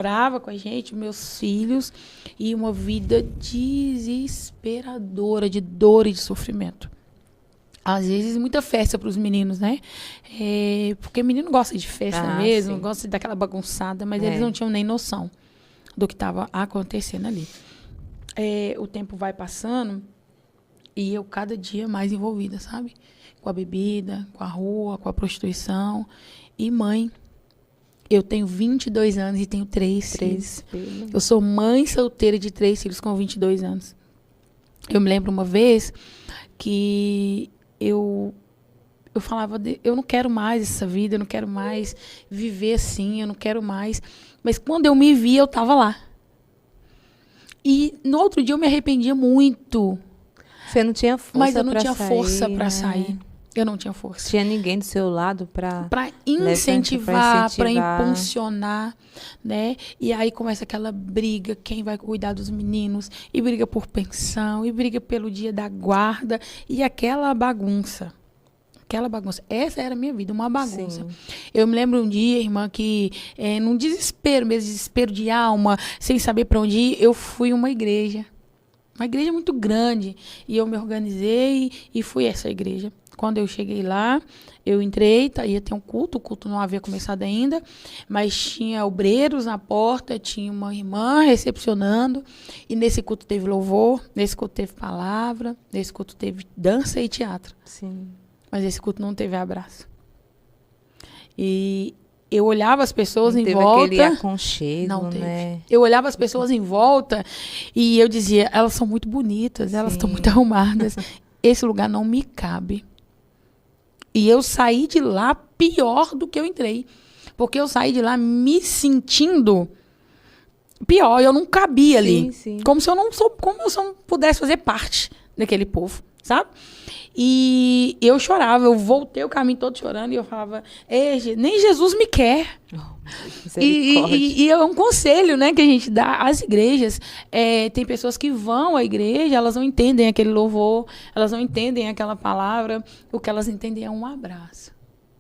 Morava com a gente, meus filhos, e uma vida desesperadora de dor e de sofrimento. Às vezes, muita festa para os meninos, né? Porque menino gosta de festa mesmo, sim. gosta daquela bagunçada, mas eles não tinham nem noção do que estava acontecendo ali. O tempo vai passando e eu cada dia mais envolvida, sabe? Com a bebida, com a rua, com a prostituição. E mãe. Eu tenho 22 anos e tenho 3 filhos. Eu sou mãe solteira de 3 filhos com 22 anos. Eu me lembro uma vez que eu falava, eu não quero mais essa vida, eu não quero mais viver assim, eu não quero mais. Mas quando eu me vi, eu estava lá. E no outro dia eu me arrependia muito. Você não tinha força mas eu não pra tinha sair, força para né? sair. Eu não tinha força. Tinha ninguém do seu lado para incentivar, para impulsionar, né? E aí começa aquela briga, quem vai cuidar dos meninos, e briga por pensão, e briga pelo dia da guarda, e aquela bagunça. Aquela bagunça. Essa era a minha vida, uma bagunça. Sim. Eu me lembro um dia, irmã, que num desespero, mesmo desespero de alma, sem saber para onde ir, eu fui a uma igreja. Uma igreja muito grande. E eu me organizei e fui a essa igreja. Quando eu cheguei lá, eu entrei, ia ter um culto, o culto não havia começado ainda, mas tinha obreiros na porta, tinha uma irmã recepcionando, e nesse culto teve louvor, nesse culto teve palavra, nesse culto teve dança e teatro. Sim. Mas esse culto não teve abraço. E eu olhava as pessoas em volta. Aquele aconchego, não teve. Né? Eu olhava as pessoas em volta e eu dizia, elas são muito bonitas, elas estão muito arrumadas. Esse lugar não me cabe. E eu saí de lá pior do que eu entrei. Porque eu saí de lá me sentindo pior. Eu não cabia ali. Sim. Como se eu não pudesse fazer parte daquele povo, sabe? E eu chorava, eu voltei o caminho todo chorando e eu falava, nem Jesus me quer. E é um conselho, né, que a gente dá às igrejas. Tem pessoas que vão à igreja, elas não entendem aquele louvor, elas não entendem aquela palavra. O que elas entendem é um abraço.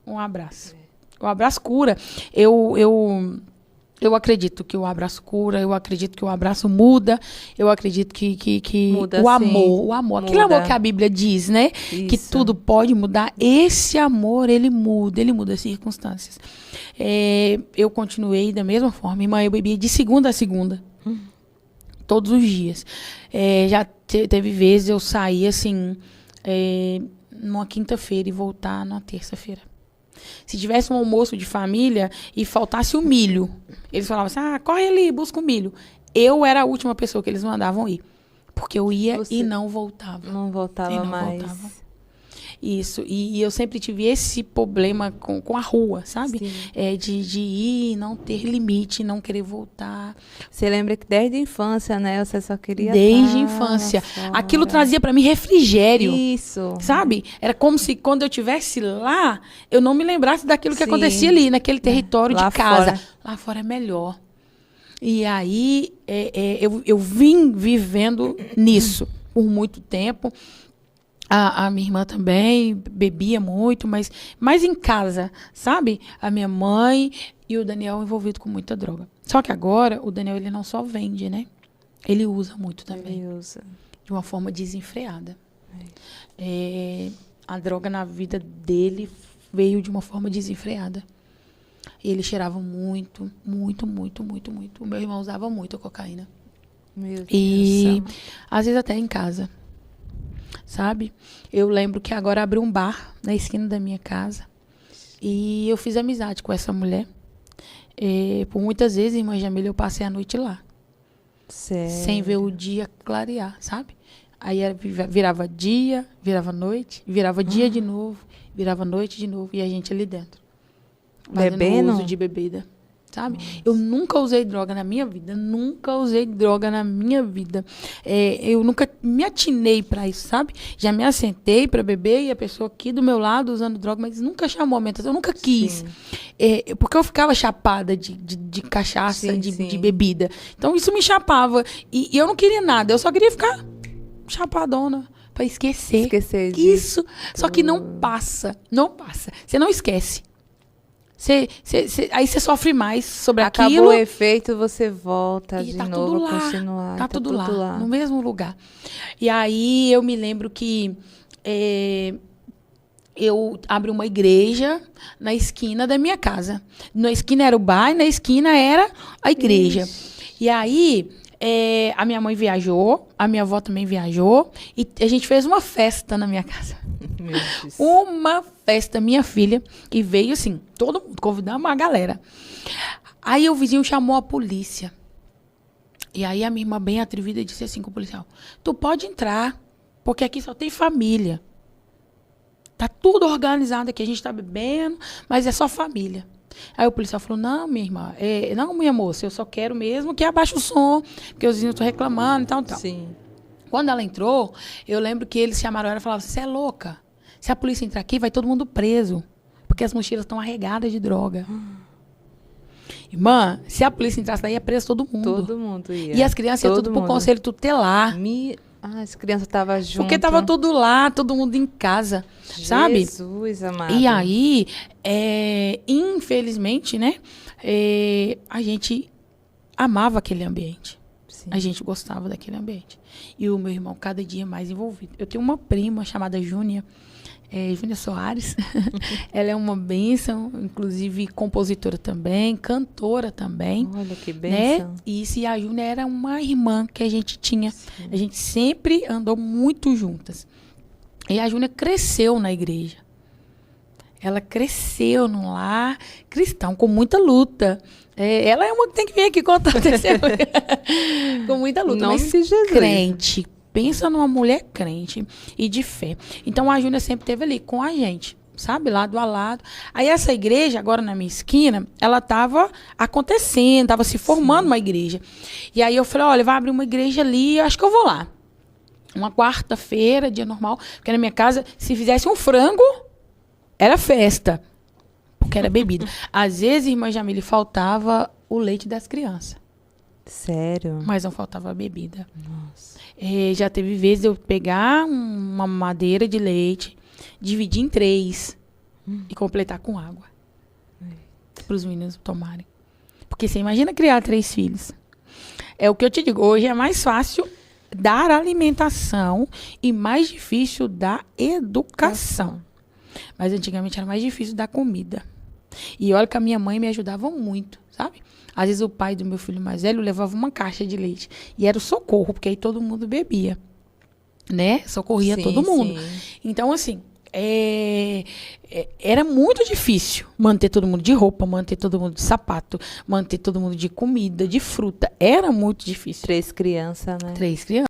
Um abraço. O abraço cura. Eu acredito que o abraço cura, eu acredito que o abraço muda, eu acredito que muda, o amor, muda. Aquele amor que a Bíblia diz, né? Isso. Que tudo pode mudar. Esse amor, ele muda as circunstâncias. Eu continuei da mesma forma. Irmã, eu bebia de segunda a segunda. Todos os dias. Já teve vezes eu sair assim, numa quinta-feira e voltar na terça-feira. Se tivesse um almoço de família e faltasse o milho, eles falavam assim, corre ali, busca o milho. Eu era a última pessoa que eles mandavam ir. Porque eu ia e não voltava. Não voltava mais. Isso. E eu sempre tive esse problema com a rua, sabe? De ir, não ter limite, não querer voltar. Você lembra que desde a infância, né? Você só queria Desde a infância. Fora. Aquilo trazia para mim refrigério. Isso. Sabe? Era como se quando eu estivesse lá, eu não me lembrasse daquilo que acontecia ali, naquele território de casa. Fora. Lá fora é melhor. E aí, eu vim vivendo nisso por muito tempo. A minha irmã também bebia muito, mas mais em casa, sabe? A minha mãe e o Daniel envolvido com muita droga. Só que agora, o Daniel, ele não só vende, né? Ele usa muito também. Ele usa. De uma forma desenfreada. A droga na vida dele veio de uma forma desenfreada. Ele cheirava muito, muito, muito, muito, muito. O meu irmão usava muito a cocaína. Meu Deus e às vezes até em casa. Sabe? Eu lembro que agora abriu um bar na esquina da minha casa. E eu fiz amizade com essa mulher. Por muitas vezes, irmã Jamila, eu passei a noite lá. Sério? Sem ver o dia clarear, sabe? Aí virava dia, virava noite, virava dia de novo, virava noite de novo. E a gente ali dentro. Bebendo? Uso de bebida. Sabe? Eu nunca usei droga na minha vida. Eu nunca me atinei para isso, sabe? Já me assentei para beber e a pessoa aqui do meu lado usando droga, mas nunca chamou a minha atenção. Eu nunca quis. Porque eu ficava chapada de cachaça, de bebida. Então isso me chapava. E eu não queria nada. Eu só queria ficar chapadona para esquecer. Esquecer disso. Isso. Só que não passa. Não passa. Você não esquece. Aí você sofre mais sobre Acabou aquilo. o efeito, você volta E de tá novo tudo a lá. continuar. Tá tudo lá, no mesmo lugar. E aí eu me lembro que eu abri uma igreja na esquina da minha casa. Na esquina era o bar, e na esquina era a igreja. E aí a minha mãe viajou, a minha avó também viajou, e a gente fez uma festa na minha casa. Meu Deus. Uma festa, minha filha, e veio assim, todo mundo, convidamos uma galera. Aí o vizinho chamou a polícia. E aí a minha irmã, bem atrevida, disse assim com o policial: tu pode entrar, porque aqui só tem família. Tá tudo organizado aqui, a gente tá bebendo, mas é só família. Aí o policial falou: não, minha irmã, não, minha moça, eu só quero mesmo que abaixe o som, porque os vizinhos estão reclamando e tal, tal. Sim. Quando ela entrou, eu lembro que eles chamaram ela e falavam: você é louca? Se a polícia entrar aqui, vai todo mundo preso, porque as mochilas estão arregadas de droga. Irmã, se a polícia entrasse daí, ia preso todo mundo. Todo mundo ia. E as crianças iam tudo pro conselho tutelar. As crianças estavam juntas. Porque tava tudo lá, todo mundo em casa, sabe? Jesus amado. E aí, infelizmente, né, a gente amava aquele ambiente. Sim. A gente gostava daquele ambiente. E o meu irmão, cada dia mais envolvido. Eu tenho uma prima chamada Júnia, Júnia Soares. Ela é uma bênção, inclusive compositora também, cantora também. Olha que né? bênção. E a Júnia era uma irmã que a gente tinha. Sim. A gente sempre andou muito juntas. E a Júnia cresceu na igreja. Ela cresceu num lar cristão, com muita luta. Ela é uma que tem que vir aqui contar o testemunho. Com muita luta. Nome mas de Jesus. Crente. Pensa numa mulher crente e de fé. Então, a Júnia sempre esteve ali com a gente, sabe? Lado a lado. Aí, essa igreja, agora na minha esquina, ela estava acontecendo, estava se formando. Sim. Uma igreja. E aí, eu falei: olha, vai abrir uma igreja ali, eu acho que eu vou lá. Uma quarta-feira, dia normal. Porque na minha casa, se fizesse um frango, era festa. Porque era bebida. Às vezes, irmã Jamile, faltava o leite das crianças. Sério? Mas não faltava a bebida. Nossa. Já teve vezes eu pegar uma madeira de leite, dividir em 3 e completar com água. Para os meninos tomarem. Porque você imagina criar 3 filhos. É o que eu te digo. Hoje é mais fácil dar alimentação e mais difícil dar educação. Mas antigamente era mais difícil dar comida. E olha que a minha mãe me ajudava muito, sabe? Às vezes o pai do meu filho mais velho levava uma caixa de leite. E era o socorro, porque aí todo mundo bebia. Né? Socorria todo mundo. Sim. Então, assim, era muito difícil manter todo mundo de roupa, manter todo mundo de sapato, manter todo mundo de comida, de fruta. Era muito difícil. 3 crianças, né? 3 crianças.